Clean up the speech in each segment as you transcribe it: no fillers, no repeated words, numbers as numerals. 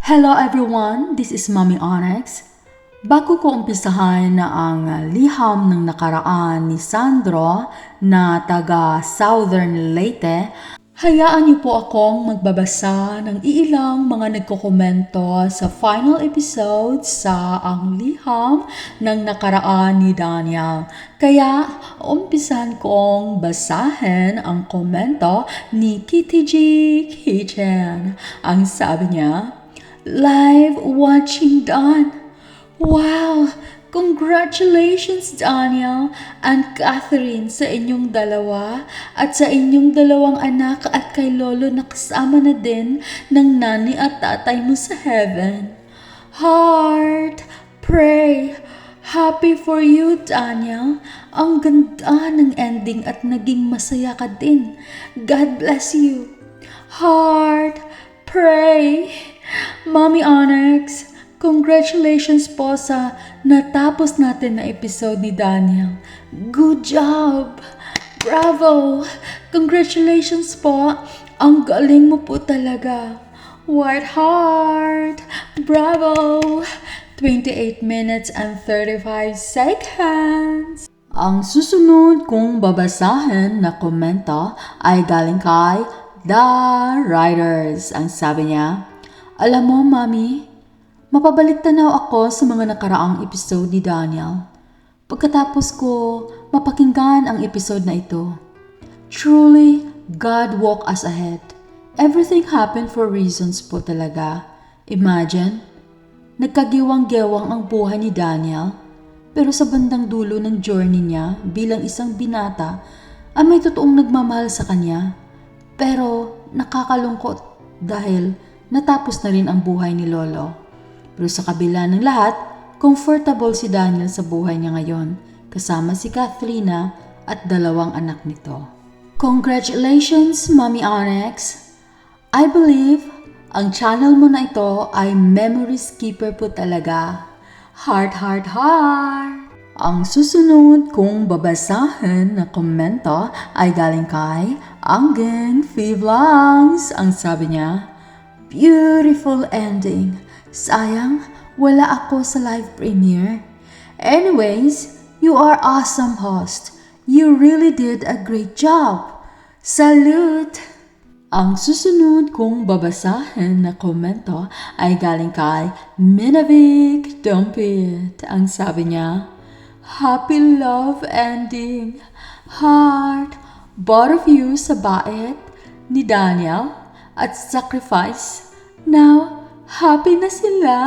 Hello everyone, this is Mommy Onyx. Bago ko umpisahan na ang liham ng nakaraan ni Sandro na taga Southern Leyte, hayaan niyo po akong magbabasa ng iilang mga nagkokomento sa final episode sa ang liham ng nakaraan ni Daniel. Kaya umpisan kong basahin ang komento ni Kitty G. Kitchen. Ang sabi niya, "Live watching Don. Wow! Congratulations Daniel and Catherine sa inyong dalawa at sa inyong dalawang anak at kay Lolo na kasama na din ng nani at tatay mo sa heaven. Heart, pray. Happy for you Daniel. Ang ganda ng ending at naging masaya ka din. God bless you. Heart, pray. Mommy Onyx, congratulations po sa natapos natin na episode ni Daniel. Good job! Bravo! Congratulations po! Ang galing mo po talaga. White heart! Bravo! 28 minutes and 35 seconds. Ang susunod kong babasahin na komento ay galing kay The Writers. Ang sabi niya, "Alam mo, Mami, mapabalik-tanaw ako sa mga nakaraang episode ni Daniel. Pagkatapos ko mapakinggan ang episode na ito. Truly, God walked us ahead. Everything happened for reasons po talaga. Imagine, nagkagiwang-gewang ang buhay ni Daniel, pero sa bandang dulo ng journey niya bilang isang binata, ay may totoong nagmamahal sa kanya. Pero nakakalungkot dahil natapos na rin ang buhay ni Lolo. Pero sa kabila ng lahat, comfortable si Daniel sa buhay niya ngayon, kasama si Kathrina at dalawang anak nito." Congratulations, Mommy Onyx! I believe ang channel mo na ito ay memories keeper po talaga. Heart, heart, heart! Ang susunod kong babasahin na komento ay galing kay Anggen Vlogs. Ang sabi niya, "Beautiful ending. Sayang, wala ako sa live premiere. Anyways, you are awesome host. You really did a great job. Salute!" Ang susunod kong babasahin na komento ay galing kay Minavic Dumpit. Ang sabi niya, "Happy love ending. Heart, both of you sa bait ni Daniel at sacrifice. Now, happy na sila."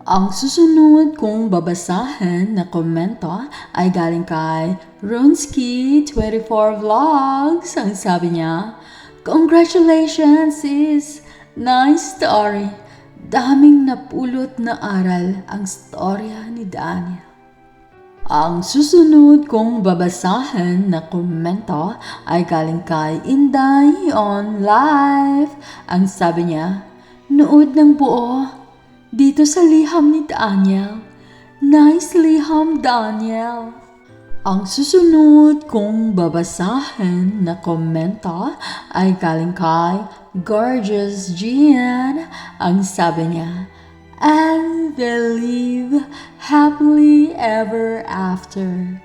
Ang susunod kong babasahin na komento ay galing kay Runsky24 Vlogs. Ang sabi niya, "Congratulations sis! Nice story. Daming napulot na aral ang storya ni Daniel." Ang susunod kong babasahin na komento ay galing kay Inday on Live. Ang sabi niya, "Nood ng buo dito sa liham ni Daniel. Nice liham, Daniel." Ang susunod kong babasahin na komento ay galing kay Gorgeous Gian. Ang sabi niya, "And they live happily ever after.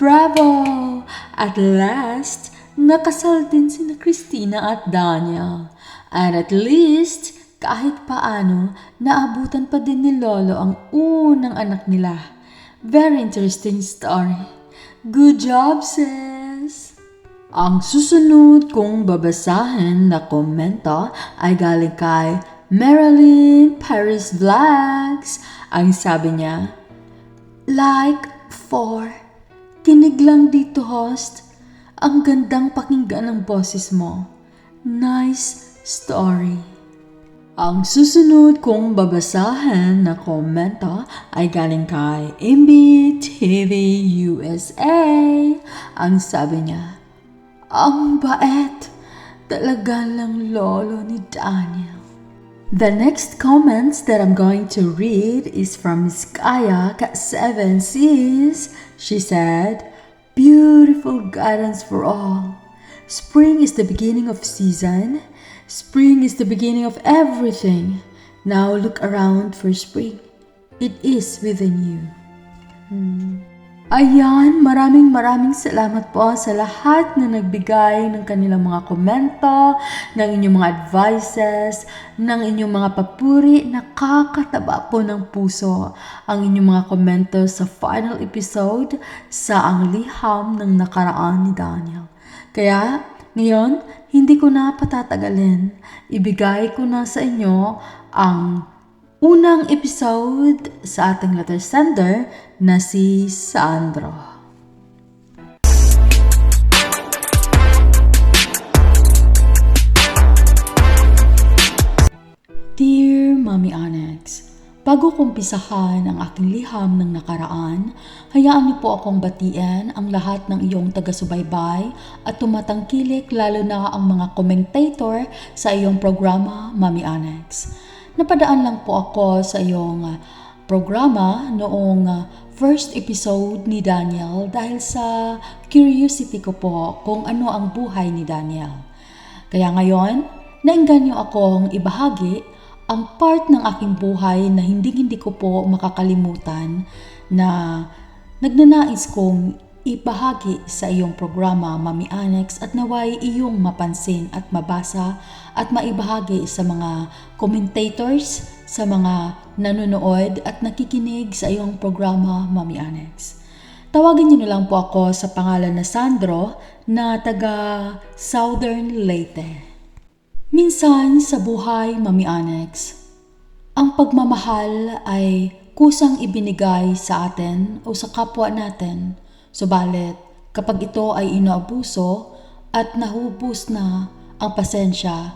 Bravo! At last, nakasal din sina Christina at Daniel. And at least, kahit paano, naabutan pa din ni Lolo ang unang anak nila. Very interesting story. Good job, sis!" Ang susunod kong babasahin na komento ay galing kay Marilyn Paris Vlogs. Ang sabi niya, "Like 4. Kinig lang dito host. Ang gandang pakinggan ng boses mo. Nice story." Ang susunod kong babasahin na komento ay galing kay Imbi TV USA. Ang sabi niya, "Ang bait talaga lang Lolo ni Daniel." The next comments that I'm going to read is from Miss Kaya Kat7 sis. She said, "Beautiful guidance for all. Spring is the beginning of season. Spring is the beginning of everything. Now look around for spring. It is within you. Ayan, maraming salamat po sa lahat na nagbigay ng kanilang mga komento, ng inyong mga advices, ng inyong mga papuri. Nakakataba po ng puso ang inyong mga komento sa final episode sa Ang Liham ng Nakaraan ni Daniel. Kaya, ngayon, hindi ko na patatagalin. Ibigay ko na sa inyo ang unang episode sa ating letter sender na si Sandro. Dear Mommy Onyx, bago kumpisahan ang aking liham ng nakaraan, hayaan niyo po akong batiin ang lahat ng iyong taga-subaybay at tumatangkilik lalo na ang mga commentator sa iyong programa, Mommy Onyx. Napadaan lang po ako sa iyong programa noong first episode ni Daniel dahil sa curiosity ko po kung ano ang buhay ni Daniel. Kaya ngayon, naengganyo akong ibahagi ang part ng aking buhay na hindi ko po makakalimutan na nagnanais kong ibahagi sa iyong programa, Mommy Onyx, at naway iyong mapansin at mabasa at maibahagi sa mga commentators, sa mga nanonood at nakikinig sa iyong programa, Mommy Onyx. Tawagin niyo na lang po ako sa pangalan na Sandro na taga Southern Leyte. Minsan sa buhay, Mommy Onyx, ang pagmamahal ay kusang ibinigay sa atin o sa kapwa natin. Subalit, kapag ito ay inaabuso at nahubos na ang pasensya,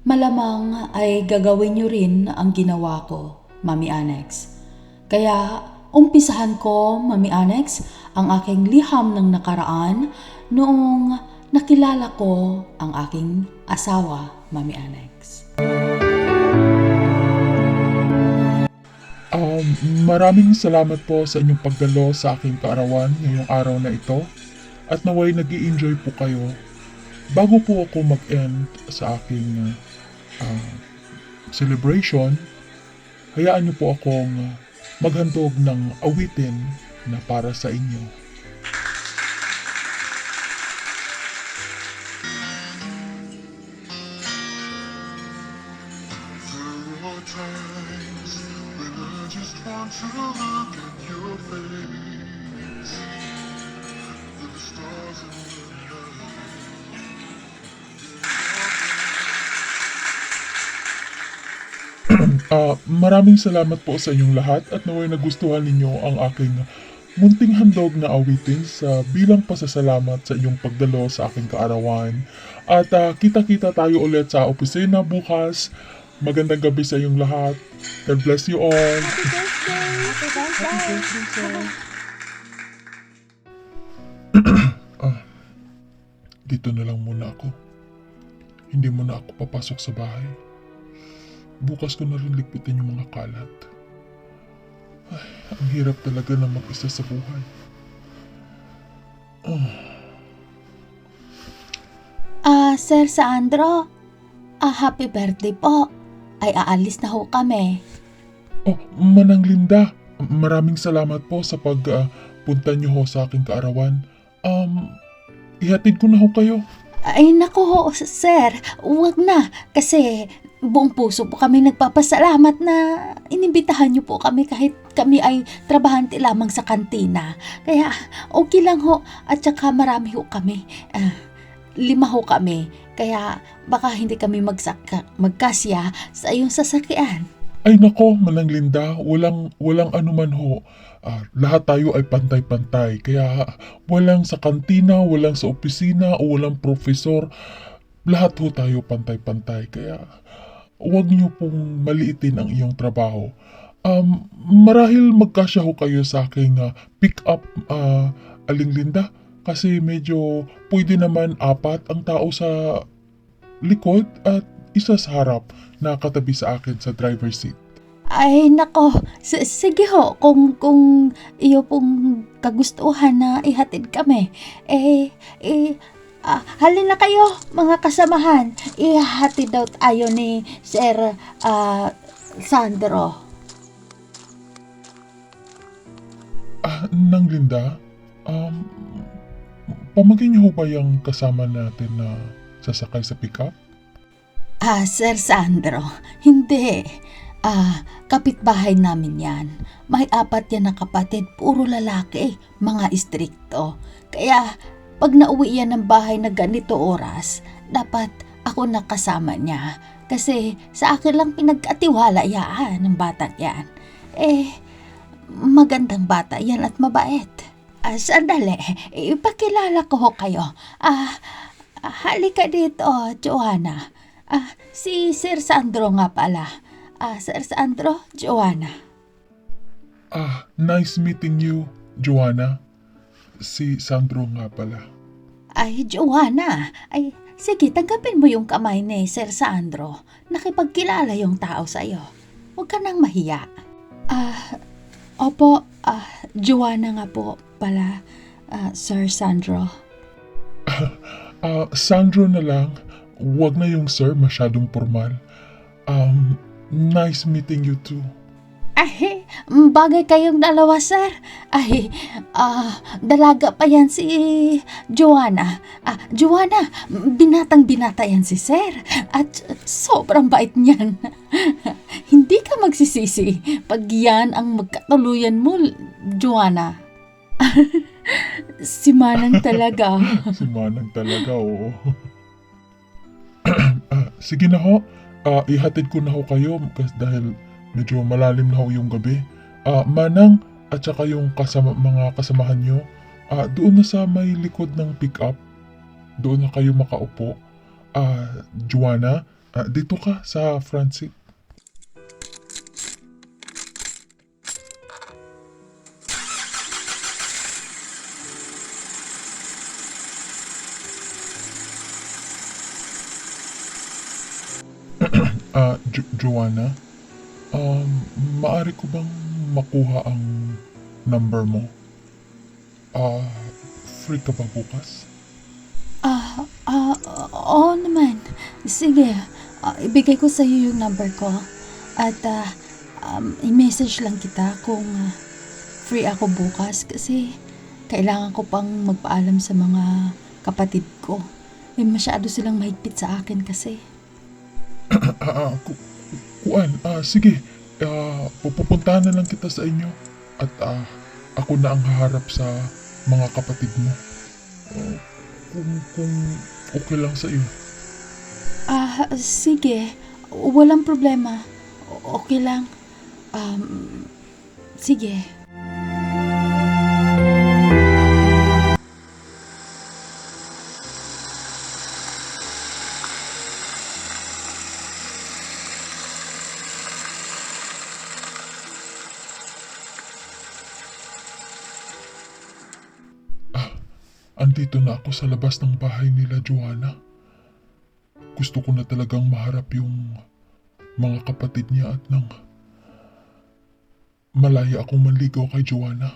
malamang ay gagawin niyo rin ang ginawa ko, Mommy Onyx. Kaya, umpisahan ko, Mommy Onyx, ang aking liham ng nakaraan noong nakilala ko ang aking asawa, Mommy Onyx. Maraming salamat po sa inyong pagdalo sa aking kaarawan ngayong araw na ito at naway nag-i-enjoy po kayo. Bago po ako mag-end sa aking celebration, hayaan niyo po akong maghandog ng awitin na para sa inyo. Want to look at your face with the stars in the night. Maraming salamat po sa inyong lahat at naway nagustuhan ninyo ang aking munting handog na awitin sa bilang pasasalamat sa inyong pagdalo sa aking kaarawan. At kita-kita tayo ulit sa opisina bukas. Magandang gabi sa inyong lahat. God bless you all. Dito na lang muna ako. Hindi mo na ako papasok sa bahay. Bukas ko na rin ligpitin yung mga kalat. Ay, ang hirap talaga na mag-isa sa buhay. Sir Sandro, happy birthday po. Ay aalis na ho kami. Oh, Manang Linda, maraming salamat po sa pagpunta niyo ho sa aking kaarawan. Ihatid ko na ho kayo. Ay naku ho, sir, huwag na. Kasi buong puso po kami nagpapasalamat na inimbitahan niyo po kami kahit kami ay trabahante lamang sa kantina. Kaya okay lang ho at saka marami ho kami. 5 ho kami. Kaya baka hindi kami magkasya sa iyong sasakyan. Ay nako, Manang Linda, walang anuman ho. Lahat tayo ay pantay-pantay. Kaya walang sa kantina, walang sa opisina, o walang profesor. Lahat ho tayo pantay-pantay. Kaya huwag niyo pong maliitin ang iyong trabaho. Marahil magkasya ho kayo sa aking pick up, Aling Linda. Kasi medyo pwede naman 4 ang tao sa likod at isa sa harap na katabi sa akin sa driver's seat. Ay nako, sige ho, kung iyo pong kagustuhan na ihatid kami, halin na kayo mga kasamahan, ihatid daw tayo ni Sir Sandro. Nang Linda, pamangkin niyo ho ba yung kasama natin na sasakay sa pickup? Sir Sandro, hindi. Kapitbahay namin yan. May 4 yan na kapatid, puro lalaki, mga istrikto. Kaya, pag nauwi yan ng bahay na ganito oras, dapat ako nakasama niya. Kasi sa akin lang pinagkatiwala yan ng batang yan. Magandang bata yan at mabait. Sandali, ipakilala ko ho kayo. Halika dito, Joanna. Si Sir Sandro nga pala. Sir Sandro, Joanna. Nice meeting you, Joanna. Si Sandro nga pala. Joanna. Sige, tanggapin mo yung kamay ni Sir Sandro. Nakipagkilala yung tao sa'yo. Huwag ka nang mahiya. Opo, Joanna nga po pala, Sir Sandro. Sandro na lang. Wag na yung sir, masyadong formal. Nice meeting you too. Bagay kayong dalawa, sir. Dalaga pa yan si Joanna. Joanna, binatang-binata yan si sir. At sobrang bait niyan. Hindi ka magsisisi pag yan ang magkatuluyan mo, Joanna. Si Manang talaga. Si Manang talaga, oo. Sige na ho. Ihatid ko na ho kayo dahil medyo malalim na ho yung gabi. Manang at saka yung mga kasamahan nyo, doon na sa may likod ng pick-up. Doon na kayo makaupo. Joanna, dito ka sa front seat. Joanna, maari ko bang makuha ang number mo? Free ka ba bukas? Oo naman. Sige, ibigay ko sa iyo yung number ko. At i-message lang kita kung free ako bukas kasi kailangan ko pang magpaalam sa mga kapatid ko. Masyado silang mahigpit sa akin kasi. Sige. Pupuntahan na lang kita sa inyo at ako na ang haharap sa mga kapatid mo. Kung okay lang sa iyo. Sige. Walang problema. Okay lang. Sige. Andito na ako sa labas ng bahay nila, Joanna. Gusto ko na talagang maharap yung mga kapatid niya at nang malaya akong manligaw kay Joanna.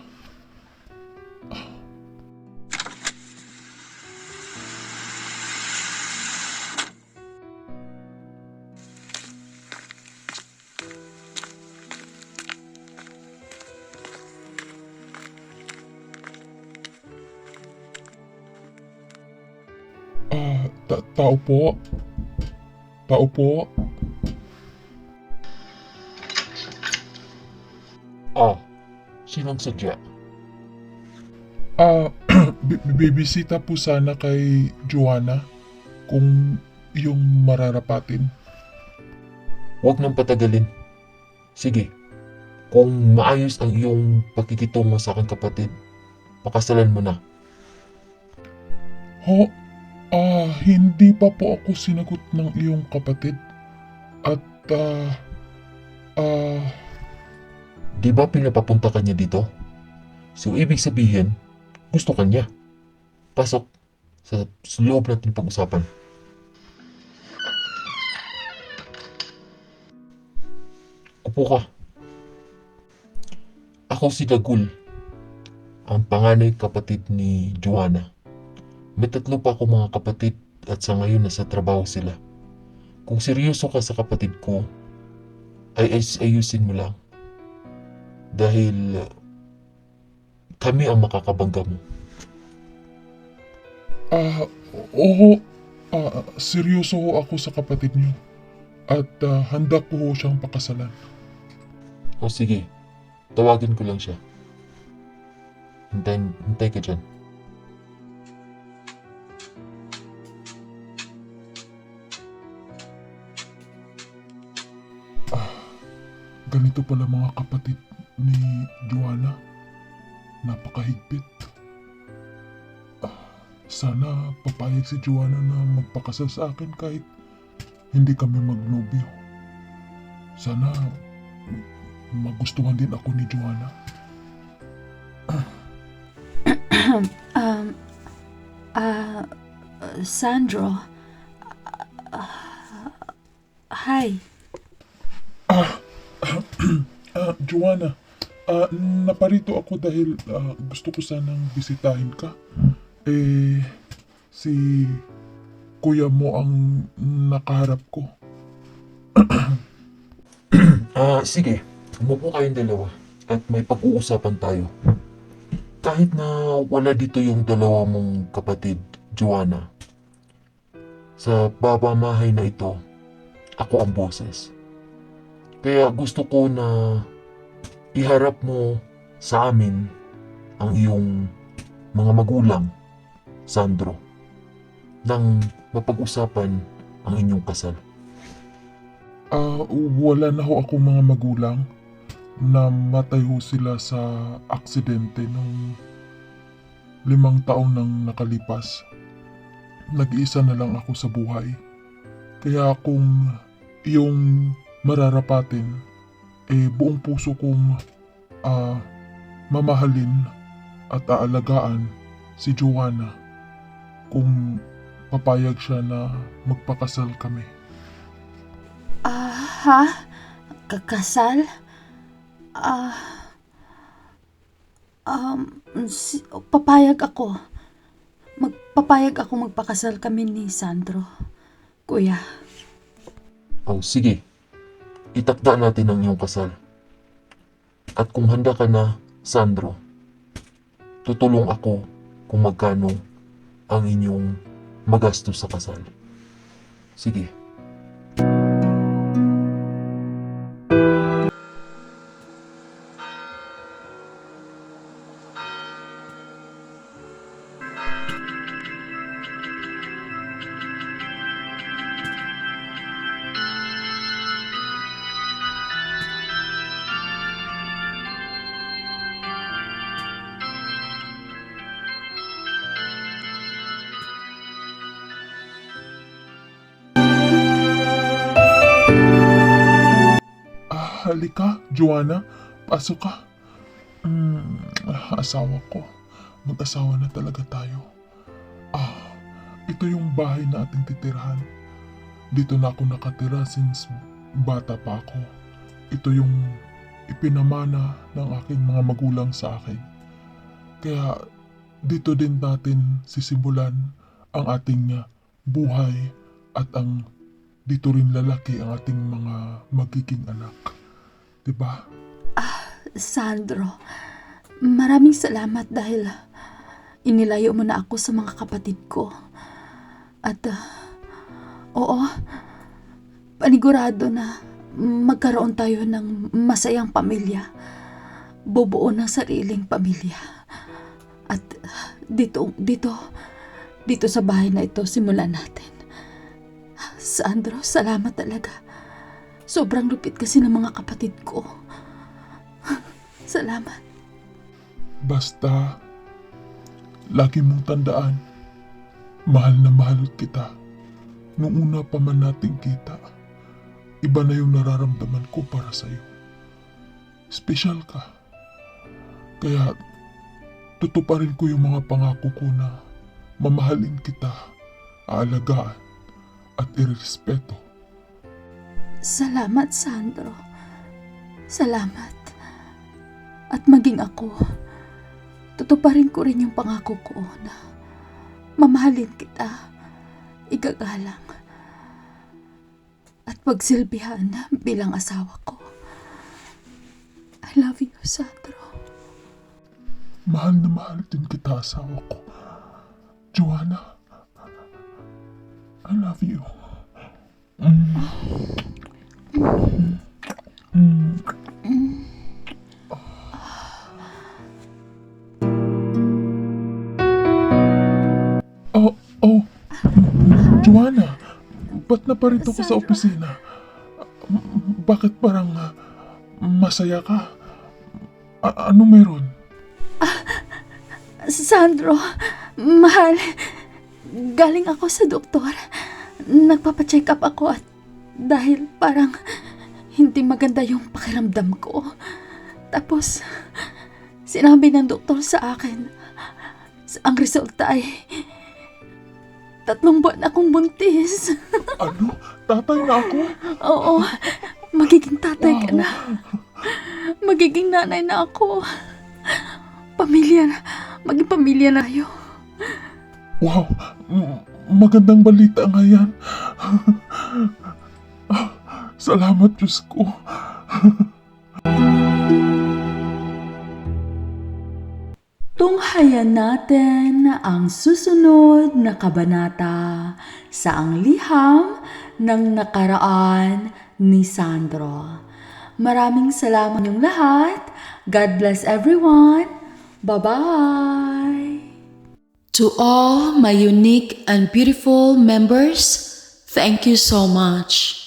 Tao po. Tao po. Sinong sadya? Bibisita po sana kay Joanna kung yung mararapatin. Huwag nang patagalin. Sige, kung maayos ang iyong pakikitungo sa aking kapatid, pakasalan mo na. Hindi pa po ako sinagot ng iyong kapatid. At, Di ba pinapapunta ka niya dito? So, ibig sabihin, gusto ka niya. Pasok sa loob natin pag-usapan. Upo ka. Ako si Dagul, ang panganay kapatid ni Joanna. May 3 pa ako mga kapatid at sa ngayon nasa trabaho sila. Kung seryoso ka sa kapatid ko, ay ayusin mo lang. Dahil kami ang makakabangga mo. Oo, seryoso ho ako sa kapatid niyo. At handa ko ho siyang pakasalan. O sige, tawagin ko lang siya. Hintay ka dyan. Ganito pala mga kapatid ni Joanna. Napakahigpit. Sana papayag si Joanna na magpakasal sa akin kahit hindi kami magnobyo. Sana magustuhan din ako ni Joanna. Sandro. Hi. Joanna, naparito ako dahil gusto ko sanang bisitahin ka. Si kuya mo ang nakaharap ko. Sige. Umupo kayong dalawa at may pag-uusapan tayo. Kahit na wala dito yung dalawa mong kapatid, Joanna, sa babamahay na ito, ako ang boses. Kaya gusto ko na iharap mo sa amin ang iyong mga magulang, Sandro, nang mapag-usapan ang inyong kasal. Wala na ho akong mga magulang. Namatay ho sila sa aksidente nung 5 taon nang nakalipas. Nag-iisa na lang ako sa buhay. Kaya kung iyong mararapatin, buong puso kong mamahalin at aalagaan si Joanna kung papayag siya na magpakasal kami. Ha? Kakasal? Papayag ako. Papayag ako magpakasal kami ni Sandro. Kuya. Sige. Itakda natin ang iyong kasal. At kung handa ka na, Sandro, tutulong ako kung magkano ang inyong magastos sa kasal. Sige. Halika, Joanna. Pasok ka. Asawa ko. Mag-asawa na talaga tayo. Ito yung bahay na ating titirahan. Dito na ako nakatira since bata pa ako. Ito yung ipinamana ng aking mga magulang sa akin. Kaya dito din natin sisimulan ang ating buhay at ang dito rin lalaki ang ating mga magiging anak. Diba? Sandro, maraming salamat dahil inilayo mo na ako sa mga kapatid ko. At oo, panigurado na magkaroon tayo ng masayang pamilya. Bubuo ng sariling pamilya. At dito sa bahay na ito simulan natin. Sandro, salamat talaga. Sobrang lupit kasi ng mga kapatid ko. Salamat. Basta, lagi mong tandaan, mahal na mahal kita. Nung una pa man nating kita, iba na yung nararamdaman ko para sa'yo. Espesyal ka. Kaya, tutuparin ko yung mga pangako ko na mamahalin kita, aalagaan, at irerespeto. Salamat, Sandro. Salamat. At maging ako, tutuparin ko rin yung pangako ko na mamahalin kita, igagalang, at pagsilbihan bilang asawa ko. I love you, Sandro. Mahal na mahal din kita, asawa ko. Joanna, I love you. Oh, Joanna, ba't naparito ka sa opisina? Bakit parang masaya ka? Ano meron? Sandro, mahal, galing ako sa doktor. Nagpapacheck up ako at dahil parang hindi maganda yung pakiramdam ko. Tapos, sinabi ng doktor sa akin, ang resulta ay 3 buwan akong buntis. Ano? Tatay na ako? Oo, magiging tatay ka na. Magiging nanay na ako. Maging pamilya na tayo. Wow, magandang balita nga yan. Salamat, Diyos ko. Tunghayan natin ang susunod na kabanata sa ang liham ng nakaraan ni Sandro. Maraming salamat yung lahat. God bless everyone. Bye-bye. To all my unique and beautiful members, thank you so much.